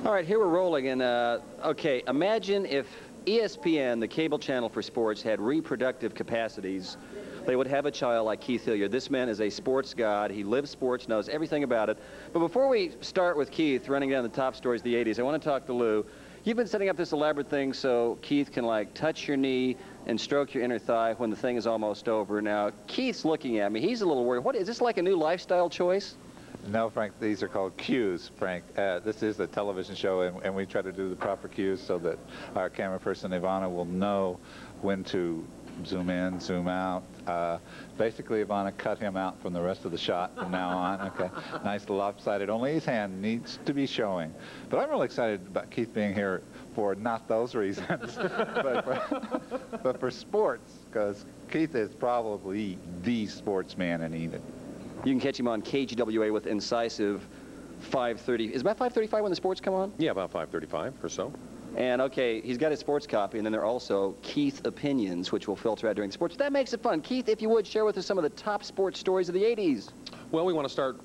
All right, here we're rolling, and okay, imagine if ESPN, the cable channel for sports, had reproductive capacities. They would have a child like Keith Hillyard. This man is a sports god. He lives sports, knows everything about it. But before we start with Keith running down the top stories of the 80s, I want to talk to Lou. You've been setting up this elaborate thing so Keith can, like, touch your knee and stroke your inner thigh when the thing is almost over. Now, Keith's looking at me. He's a little worried. What, is this like a new lifestyle choice? No, Frank, these are called cues, Frank. This is a television show, and we try to do the proper cues so that our camera person, Ivana, will know when to zoom in, zoom out. Basically, Ivana cut him out from the rest of the shot from now on. Okay, nice lopsided. Only his hand needs to be showing. But I'm really excited about Keith being here for not those reasons, but for sports, because Keith is probably the sportsman in Enid. You can catch him on KGWA with incisive 5:30. Is it about 5:35 when the sports come on? Yeah, about 5:35 or so. And, okay, he's got his sports copy, and then there are also Keith opinions, which will filter out during the sports. That makes it fun. Keith, if you would, share with us some of the top sports stories of the 80s. Well, we want to start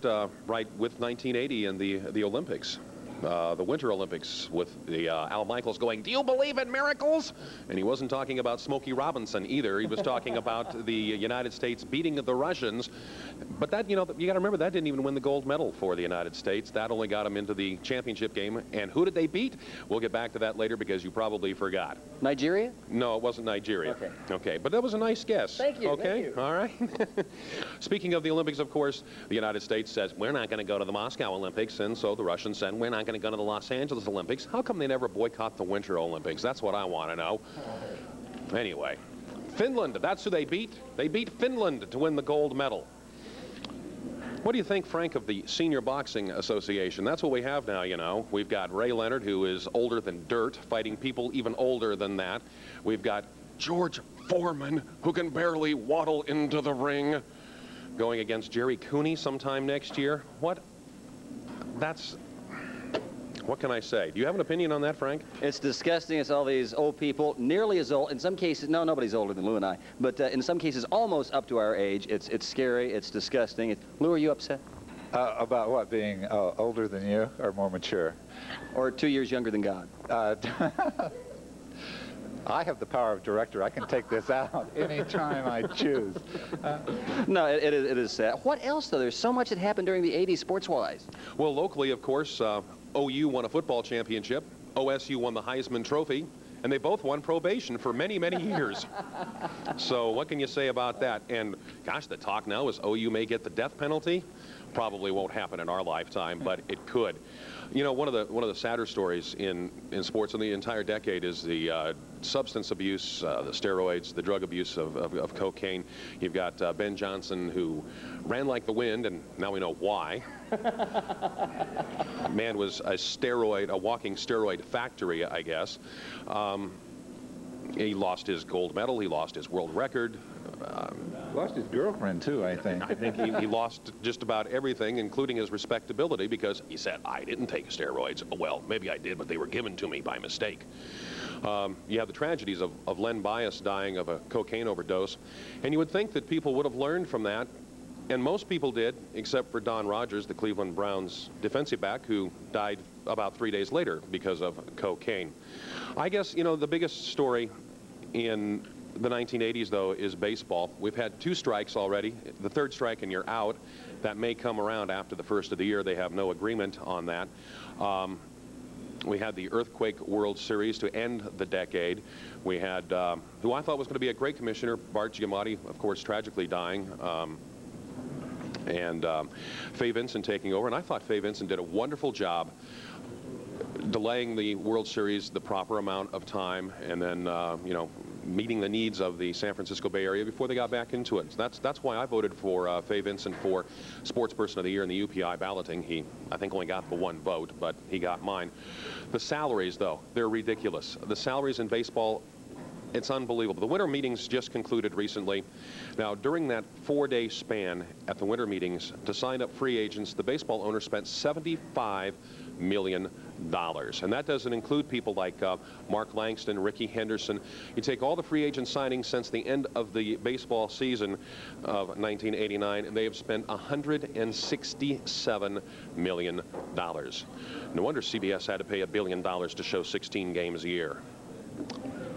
right with 1980 and the Olympics. The Winter Olympics with the Al Michaels going, "Do you believe in miracles?" And he wasn't talking about Smokey Robinson either. He was talking about the United States beating the Russians. But that, you know, you got to remember, that didn't even win the gold medal for the United States. That only got them into the championship game. And who did they beat? We'll get back to that later because you probably forgot. Nigeria? No, it wasn't Nigeria. Okay. Okay, but that was a nice guess. Thank you. Okay, thank you. all right. Speaking of the Olympics, of course, the United States says, we're not going to go to the Moscow Olympics, and so the Russians said, we're not going to go to the Los Angeles Olympics. How come they never boycott the Winter Olympics? That's what I want to know. Anyway, Finland, that's who they beat. They beat Finland to win the gold medal. What do you think, Frank, of the Senior Boxing Association? That's what we have now, you know. We've got Ray Leonard, who is older than dirt, fighting people even older than that. We've got George Foreman, who can barely waddle into the ring, going against Jerry Cooney sometime next year. What can I say? Do you have an opinion on that, Frank? It's disgusting. It's all these old people, nearly as old. In some cases, no, nobody's older than Lou and I. But in some cases, almost up to our age. It's scary. It's disgusting. Lou, are you upset? About what, being older than you or more mature? Or 2 years younger than God? I have the power of director. I can take this out anytime I choose. No, it is sad. What else, though? There's so much that happened during the 80s sports-wise. Well, locally, of course, OU won a football championship. OSU won the Heisman Trophy. And they both won probation for many, many years. So what can you say about that? And, gosh, the talk now is OU may get the death penalty. Probably won't happen in our lifetime, but it could. You know, one of the sadder stories in sports in the entire decade is the substance abuse, the steroids, the drug abuse of cocaine. You've got Ben Johnson, who ran like the wind, and now we know why. Man was a walking steroid factory, I guess. He lost his gold medal. He lost his world record. Lost his girlfriend, too, I think. I think he lost just about everything, including his respectability, because he said, I didn't take steroids. Well, maybe I did, but they were given to me by mistake. You have the tragedies of Len Bias dying of a cocaine overdose, and you would think that people would have learned from that, and most people did, except for Don Rogers, the Cleveland Browns defensive back, who died about 3 days later because of cocaine. I guess, you know, the biggest story in the 1980s, though, is baseball. We've had 2 strikes already. The 3rd strike and you're out. That may come around after the first of the year. They have no agreement on that. We had the Earthquake World Series to end the decade. We had, who I thought was going to be a great commissioner, Bart Giamatti, of course, tragically dying. And Fay Vincent taking over. And I thought Fay Vincent did a wonderful job delaying the World Series the proper amount of time, and then, you know, meeting the needs of the San Francisco Bay Area before they got back into it. So that's why I voted for Fay Vincent for Sports Person of the Year in the UPI balloting. He, I think, only got the 1 vote, but he got mine. The salaries, though, they're ridiculous. The salaries in baseball It's unbelievable. The winter meetings just concluded recently. Now, during that 4-day span at the winter meetings to sign up free agents, the baseball owners spent $75 million. And that doesn't include people like Mark Langston, Ricky Henderson. You take all the free agent signings since the end of the baseball season of 1989, and they have spent $167 million. No wonder CBS had to pay $1 billion to show 16 games a year.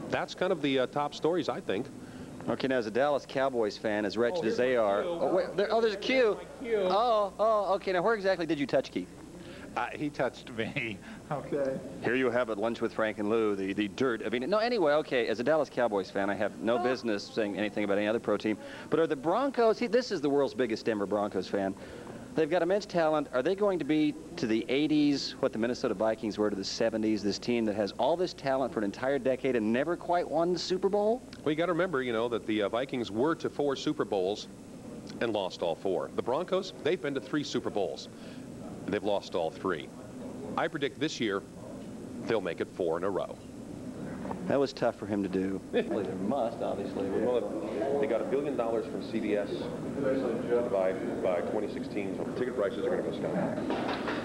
That's kind of the top stories, I think. Okay, now as a Dallas Cowboys fan, as wretched as they are... Oh, wait, there's a cue. Oh, okay. Now, where exactly did you touch, Keith? He touched me. Okay. Here you have it, Lunch with Frank and Lou, the dirt of Enid. No, anyway, okay, as a Dallas Cowboys fan, I have no business saying anything about any other pro team. But are the Broncos... this is the world's biggest Denver Broncos fan. They've got immense talent. Are they going to be to the 80s what the Minnesota Vikings were to the 70s, this team that has all this talent for an entire decade and never quite won the Super Bowl? Well, you got to remember, you know, that the Vikings were to 4 Super Bowls and lost all 4. The Broncos, they've been to 3 Super Bowls. They've lost all 3. I predict this year they'll make it 4 in a row. That was tough for him to do. Well, they must, obviously. Well, they got $1 billion from CBS by 2016, so ticket prices are going to go sky.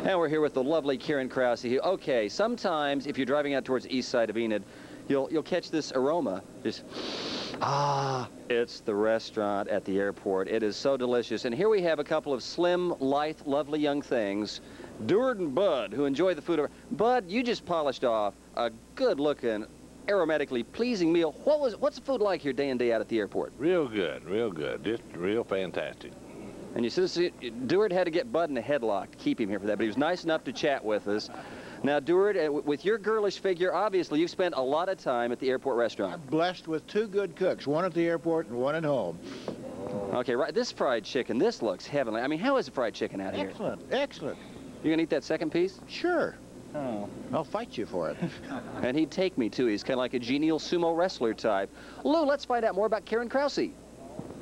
And we're here with the lovely Karen Krause. Okay, sometimes if you're driving out towards the east side of Enid, you'll catch this aroma. Just, it's the restaurant at the airport. It is so delicious. And here we have a couple of slim, lithe, lovely young things, Deward and Bud, who enjoy the food. Bud, you just polished off a good-looking, aromatically pleasing meal. What's the food like here day in, day out at the airport? Real good, just real fantastic. And you said Deward had to get Bud in a headlock to keep him here for that, but he was nice enough to chat with us. Now, Deward, with your girlish figure, obviously you've spent a lot of time at the airport restaurant. I'm blessed with 2 good cooks, one at the airport and one at home. Okay, right. This fried chicken, this looks heavenly. I mean, how is the fried chicken out here? Excellent, excellent. You gonna eat that second piece? Sure. Oh. I'll fight you for it. And he'd take me, too. He's kind of like a genial sumo wrestler type. Lou, let's find out more about Karen Krause.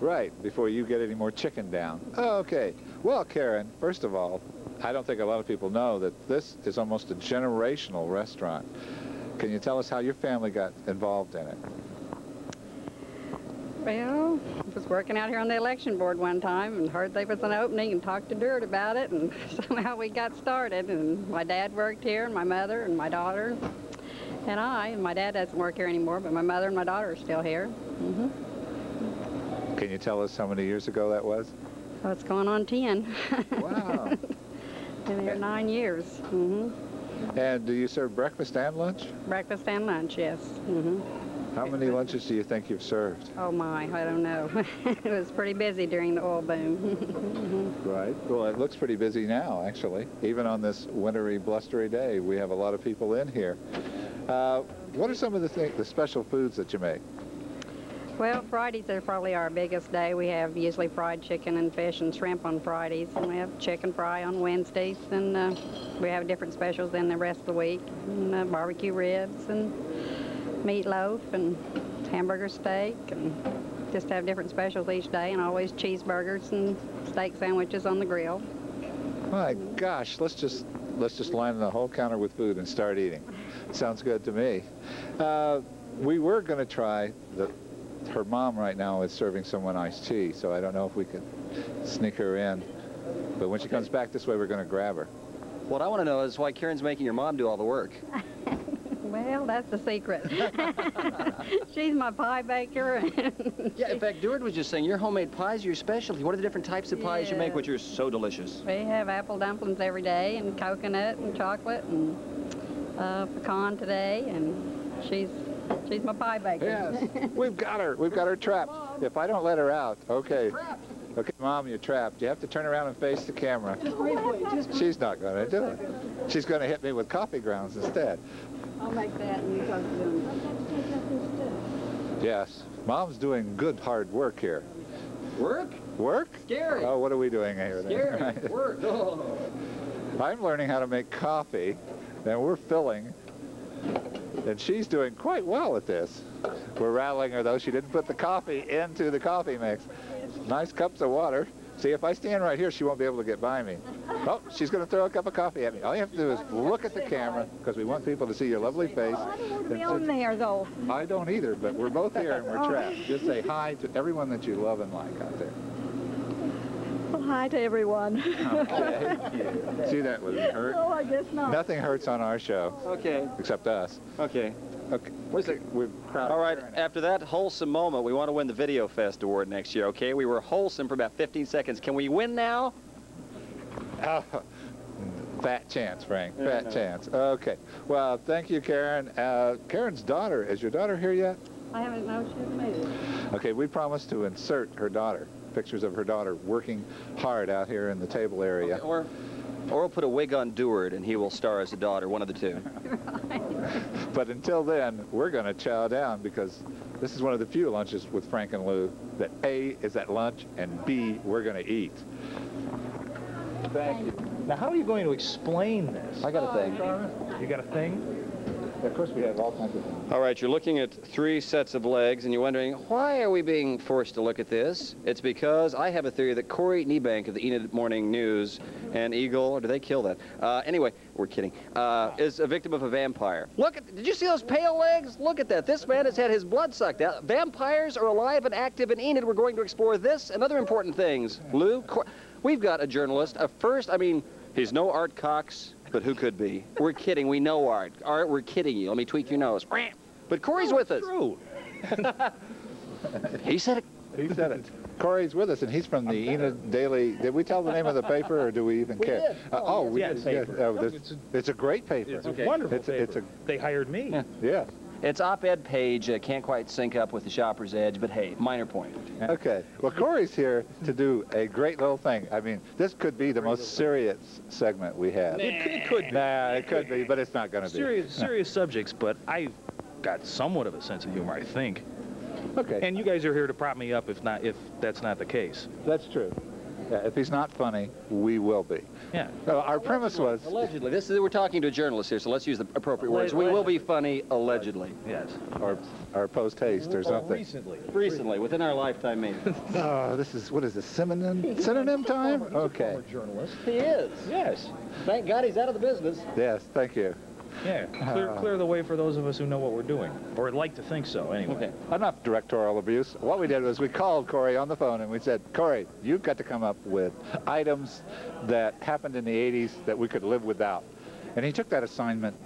Right, before you get any more chicken down. Okay. Well, Karen, first of all, I don't think a lot of people know that this is almost a generational restaurant. Can you tell us how your family got involved in it? Well, I was working out here on the election board one time and heard there was an opening and talked to Deward about it, and somehow we got started. And my dad worked here, and my mother and my daughter and I. And my dad doesn't work here anymore, but my mother and my daughter are still here. Can you tell us how many years ago that was? So it's going on 10. Wow. Been here 9 years. And do you serve breakfast and lunch? Breakfast and lunch, yes. How many lunches do you think you've served? Oh my, I don't know. It was pretty busy during the oil boom. Right. Well, it looks pretty busy now, actually. Even on this wintry, blustery day, we have a lot of people in here. What are some of the special foods that you make? Well, Fridays are probably our biggest day. We have usually fried chicken and fish and shrimp on Fridays, and we have chicken fry on Wednesdays, and we have different specials then the rest of the week, and barbecue ribs and meatloaf and hamburger steak, and just have different specials each day, and always cheeseburgers and steak sandwiches on the grill. My gosh, let's just line the whole counter with food and start eating. Sounds good to me. We were going to try her mom right now is serving someone iced tea, so I don't know if we could sneak her in. But when she comes back this way, we're going to grab her. What I want to know is why Karen's making your mom do all the work. Well, that's the secret. She's my pie baker. Yeah, in fact, Deward was just saying your homemade pies are your specialty. What are the different types of pies you make, which are so delicious? We have apple dumplings every day, and coconut and chocolate, and pecan today, and she's my pie baker. Yes, we've got her. We've got her trapped. If I don't let her out, okay. Okay, Mom, you're trapped. You have to turn around and face the camera. She's not going to do it. She's going to hit me with coffee grounds instead. I'll make that, and you guys do it. Yes, Mom's doing good, hard work here. Work? Work? Scary. Oh, what are we doing here then? Scary. Work. Oh. I'm learning how to make coffee, and we're filling. And she's doing quite well at this. We're rattling her, though. She didn't put the coffee into the coffee mix. Nice cups of water. See, if I stand right here, she won't be able to get by me. Oh, she's going to throw a cup of coffee at me. All you have to do is look at the camera, because we want people to see your lovely face. I don't want to be on there, though. I don't either, but we're both here and we're trapped. Just say hi to everyone that you love and like out there. Well, hi to everyone. Okay. See, that wouldn't hurt. Oh, I guess not. Nothing hurts on our show. Okay. Except us. Okay. Okay. We're all right, after that wholesome moment, we want to win the Video Fest award next year, okay? We were wholesome for about 15 seconds. Can we win now? Oh, fat chance, Frank. Fat chance. Okay. Well, thank you, Karen. Karen's daughter, is your daughter here yet? I haven't know she hasn't made it. Okay, we promised to insert her daughter, pictures of her daughter working hard out here in the table area. Okay, or we'll put a wig on Deward and he will star as a daughter, one of the two. But until then, we're going to chow down because this is one of the few lunches with Frank and Lou that A, is at lunch, and B, we're going to eat. Thank you. Now, how are you going to explain this? I got a thing. You got a thing? Of course, we have all kinds of things. All right, you're looking at 3 sets of legs, and you're wondering, why are we being forced to look at this? It's because I have a theory that Corey Niebank of the Enid Morning News and Eagle, or did they kill that? Anyway, we're kidding, is a victim of a vampire. Look at, did you see those pale legs? Look at that. This man has had his blood sucked out. Vampires are alive and active in Enid. We're going to explore this and other important things. Lou, we've got a journalist, he's no Art Cox, but who could be? We're kidding. We know Art. Art, we're kidding you. Let me tweak your nose. But Corey's with us. True. He said it. He said it. Corey's with us, and he's from the Enid Daily. Did we tell the name of the paper, or do we even care? Did. We Yeah, did. paper. Yeah. Oh, it's a great paper. It's a wonderful paper. They hired me. Yeah. Yeah. It's op-ed page. Can't quite sync up with the Shopper's Edge, but hey, minor point. Okay. Well, Corey's here to do a great little thing. I mean, this could be the most serious segment we have. It could be. Nah, it could be, but it's not going to be. Serious subjects, but I've got somewhat of a sense of humor, I think. Okay. And you guys are here to prop me up if that's not the case. That's true. Yeah, if he's not funny, we will be. Yeah. Our premise was... Allegedly. We're talking to a journalist here, so let's use the appropriate words. We will be funny, allegedly. Yes. Or post-haste or something. Recently, within our lifetime, maybe. Oh, what is this, synonym time? Okay. Journalist. He is. Yes. Thank God he's out of the business. Yes, thank you. Yeah. Clear the way for those of us who know what we're doing, or would like to think so, anyway. Okay. Enough directorial abuse. What we did was we called Corey on the phone and we said, Corey, you've got to come up with items that happened in the 80s that we could live without. And he took that assignment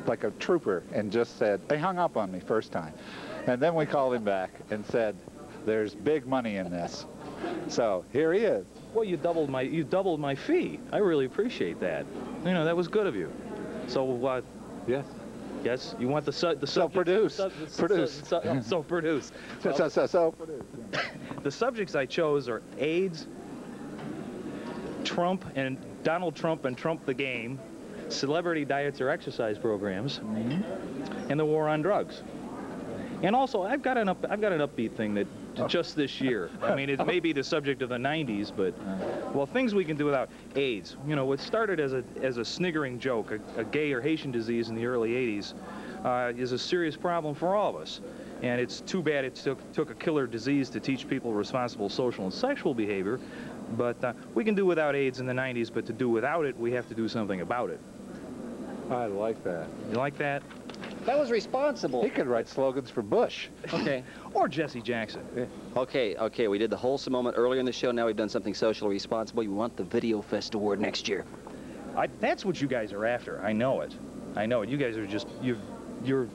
like a trooper and just said, they hung up on me first time. And then we called him back and said, there's big money in this. So here he is. Well, you doubled my fee. I really appreciate that. You know, that was good of you. So, Yes. yes, you want the produce. Produce. Produce. The subjects I chose are AIDS, Trump and Donald Trump and Trump the Game, celebrity diets or exercise programs, and the war on drugs. And also, I've got an upbeat thing that just this year. I mean, it may be the subject of the 90s, but well, things we can do without AIDS. You know, what started as a sniggering joke, a gay or Haitian disease in the early 80s, is a serious problem for all of us. And it's too bad it took a killer disease to teach people responsible social and sexual behavior. But we can do without AIDS in the 90s, but to do without it, we have to do something about it. I like that. You like that? That was responsible. He could write slogans for Bush. Okay. Or Jesse Jackson. Okay, we did the wholesome moment earlier in the show. Now we've done something socially responsible. You want the Video Fest award next year. That's what you guys are after. I know it. You guys are just, you're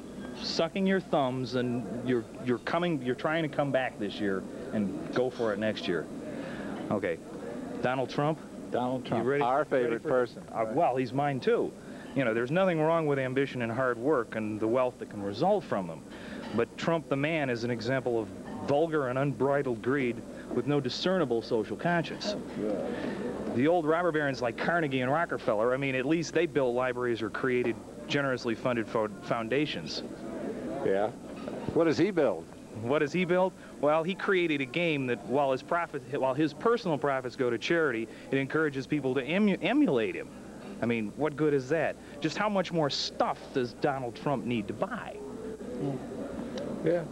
sucking your thumbs and you're trying to come back this year and go for it next year. Okay. Donald Trump? Donald Trump, You ready? our favorite person. Well, he's mine too. You know, there's nothing wrong with ambition and hard work and the wealth that can result from them. But Trump the man is an example of vulgar and unbridled greed with no discernible social conscience. The old robber barons like Carnegie and Rockefeller, I mean, at least they built libraries or created generously funded foundations. Yeah. What does he build? What does he build? Well, he created a game that while his personal profits go to charity, it encourages people to emulate him. I mean, what good is that? Just how much more stuff does Donald Trump need to buy? Yeah.